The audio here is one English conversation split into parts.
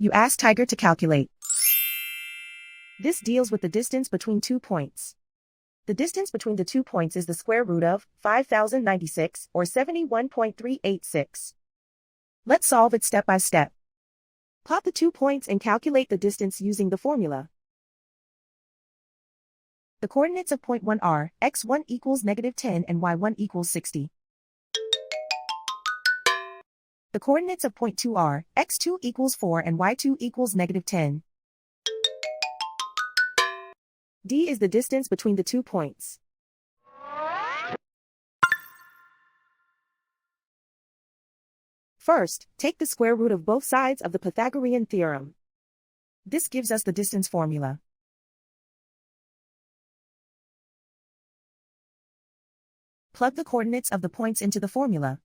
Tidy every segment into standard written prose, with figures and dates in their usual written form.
You ask Tiger to calculate. This deals with the distance between 2 points. The distance between the 2 points is the square root of 5096, or 71.386. Let's solve it step by step. Plot the 2 points and calculate the distance using the formula. The coordinates of point 1 are x1 equals -10 and y1 equals 60. The coordinates of point 2 are x2 equals 4 and y2 equals -10. D is the distance between the 2 points. First, take the square root of both sides of the Pythagorean theorem. This gives us the distance formula. Plug the coordinates of the points into the formula.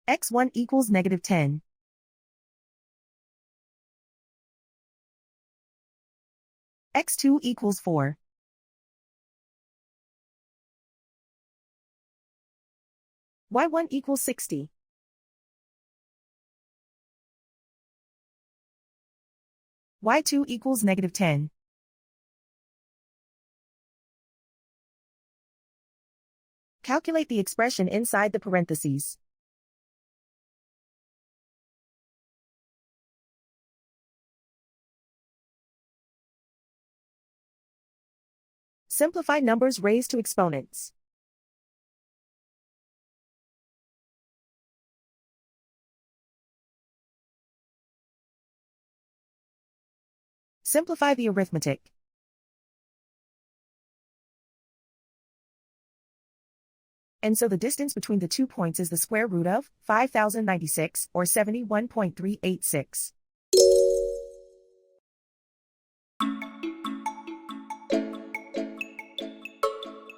x1 equals -10. x2 equals 4. y1 equals 60. y2 equals -10. Calculate the expression inside the parentheses. Simplify numbers raised to exponents. Simplify the arithmetic. And so the distance between the 2 points is the square root of 5096, or 71.386.